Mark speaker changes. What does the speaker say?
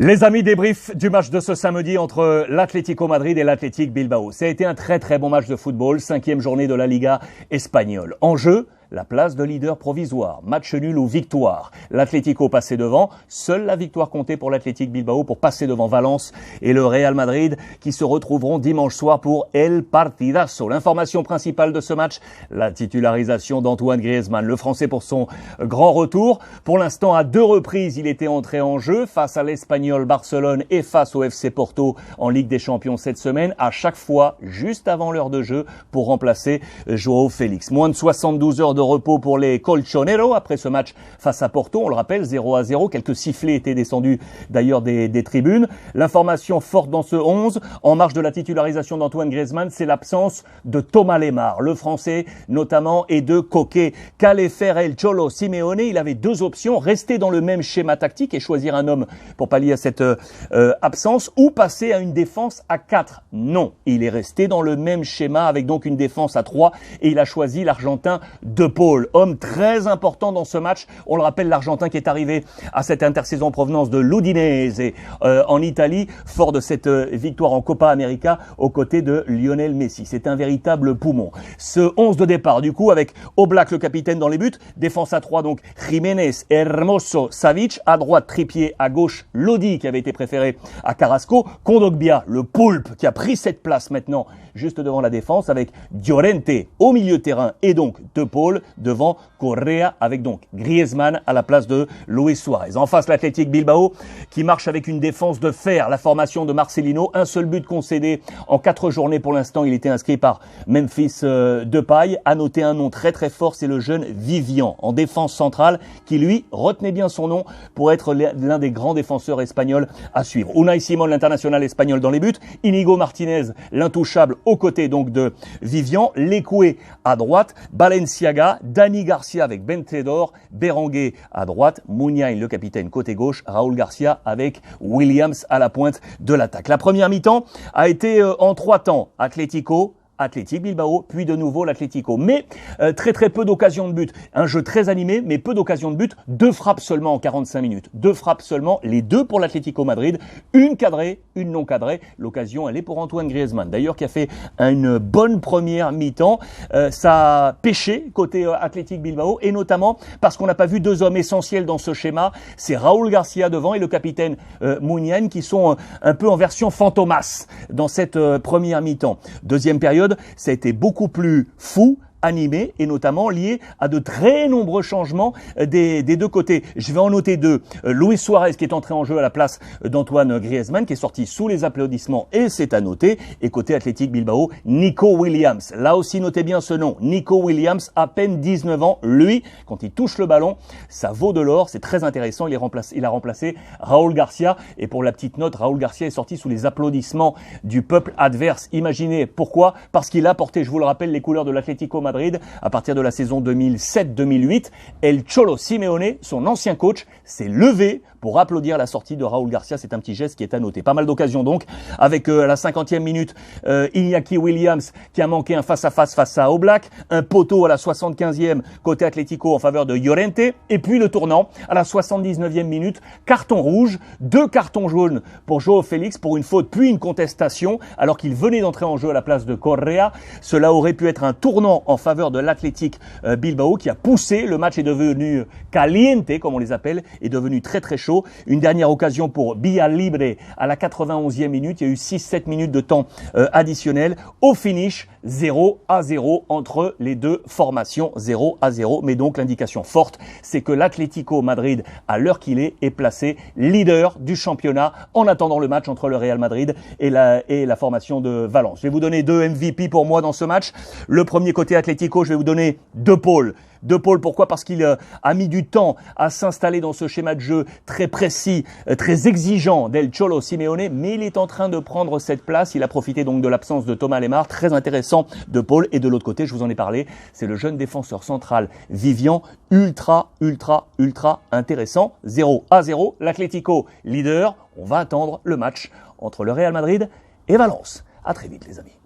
Speaker 1: Les amis, débrief du match de ce samedi entre l'Atlético Madrid et l'Athletic Bilbao. Ça a été un très bon match de football, 5e journée de la Liga espagnole. En jeu, la place de leader provisoire, match nul ou victoire. L'Atlético passait devant, seule la victoire comptait pour l'Athletic Bilbao pour passer devant Valence et le Real Madrid qui se retrouveront dimanche soir pour El Partidazo. L'information principale de ce match, la titularisation d'Antoine Griezmann, le Français pour son grand retour. Pour l'instant, à 2 reprises, il était entré en jeu face à l'Espagnol Barcelone et face au FC Porto en Ligue des Champions cette semaine, à chaque fois juste avant l'heure de jeu pour remplacer Joao Félix. Moins de 72 heures de repos pour les Colchoneros après ce match face à Porto. On le rappelle, 0-0. Quelques sifflets étaient descendus d'ailleurs des tribunes. L'information forte dans ce 11, en marge de la titularisation d'Antoine Griezmann, c'est l'absence de Thomas Lemar, le Français notamment, et de Coquet. Qu'allait faire El Cholo Simeone? Il avait 2 options, rester dans le même schéma tactique et choisir un homme pour pallier à cette absence, ou passer à une défense à 4. Non, il est resté dans le même schéma avec donc une défense à 3 et il a choisi l'Argentin De Paul, homme très important dans ce match. On le rappelle, l'Argentin qui est arrivé à cette intersaison en provenance de l'Udinese en Italie, fort de cette victoire en Copa América aux côtés de Lionel Messi. C'est un véritable poumon. Ce 11 de départ, du coup, avec Oblak le capitaine dans les buts, défense à 3 donc Jiménez, Hermoso, Savic, à droite Trippier, à gauche Lodi qui avait été préféré à Carrasco, Kondogbia, le poulpe qui a pris cette place maintenant juste devant la défense avec Llorente au milieu de terrain et donc De Paul devant Correa avec donc Griezmann à la place de Luis Suarez. En face, l'Athletic Bilbao qui marche avec une défense de fer. La formation de Marcelino, un seul but concédé en 4 journées pour l'instant. Il était inscrit par Memphis Depay. À noter un nom très fort, c'est le jeune Vivian en défense centrale qui lui, retenez bien son nom pour être l'un des grands défenseurs espagnols à suivre. Unai Simón, l'international espagnol dans les buts. Inigo Martinez, l'intouchable aux côtés donc de Vivian. Lekoué à droite. Balenciaga, Dani Garcia avec Bentedor, Berenguer à droite, Muniain le capitaine côté gauche, Raúl Garcia avec Williams à la pointe de l'attaque. La première mi-temps a été en 3 temps. Athletic Bilbao, puis de nouveau l'Atlético. Mais très peu d'occasions de but. Un jeu très animé, mais peu d'occasions de but. 2 frappes seulement en 45 minutes. 2 frappes seulement, les 2 pour l'Atlético Madrid. Une cadrée, une non cadrée. L'occasion, elle est pour Antoine Griezmann. D'ailleurs, qui a fait une bonne première mi-temps. Ça a pêché côté Athletic Bilbao, et notamment parce qu'on n'a pas vu 2 hommes essentiels dans ce schéma. C'est Raúl Garcia devant et le capitaine Muniain qui sont un peu en version fantomas dans cette première mi-temps. Deuxième période, ça a été beaucoup plus fou, animé et notamment lié à de très nombreux changements des 2 côtés. Je vais en noter 2. Luis Suarez qui est entré en jeu à la place d'Antoine Griezmann qui est sorti sous les applaudissements et c'est à noter. Et côté Athletic Bilbao, Nico Williams. Là aussi notez bien ce nom. Nico Williams, à peine 19 ans. Lui, quand il touche le ballon, ça vaut de l'or. C'est très intéressant. Il a remplacé Raúl Garcia. Et pour la petite note, Raúl Garcia est sorti sous les applaudissements du peuple adverse. Imaginez pourquoi? Parce qu'il a porté, je vous le rappelle, les couleurs de l'Atlético Madrid à partir de la saison 2007-2008. El Cholo Simeone, son ancien coach, s'est levé pour applaudir la sortie de Raúl Garcia. C'est un petit geste qui est à noter. Pas mal d'occasions donc, avec à la 50e minute, Iñaki Williams qui a manqué un face-à-face face à Oblak, un poteau à la 75e côté Atlético en faveur de Llorente, et puis le tournant à la 79e minute, carton rouge, 2 cartons jaunes pour Joao Félix pour une faute puis une contestation alors qu'il venait d'entrer en jeu à la place de Correa. Cela aurait pu être un tournant en faveur de l'Athletic Bilbao qui a poussé. Le match est devenu caliente, comme on les appelle, est devenu très chaud. Une dernière occasion pour Villalibre à la 91e minute. Il y a eu 6-7 minutes de temps additionnel. Au finish, 0-0 entre les 2 formations. 0-0. Mais donc l'indication forte, c'est que l'Atlético Madrid, à l'heure qu'il est placé leader du championnat en attendant le match entre le Real Madrid et la formation de Valence. Je vais vous donner 2 MVP pour moi dans ce match. Le premier côté Atlético, je vais vous donner De Paul. De Paul, pourquoi? Parce qu'il a mis du temps à s'installer dans ce schéma de jeu très précis, très exigeant d'El Cholo Simeone, mais il est en train de prendre cette place. Il a profité donc de l'absence de Thomas Lemar, très intéressant De Paul. Et de l'autre côté, je vous en ai parlé, c'est le jeune défenseur central Vivian, ultra intéressant. 0-0, l'Atlético leader. On va attendre le match entre le Real Madrid et Valence. À très vite les amis.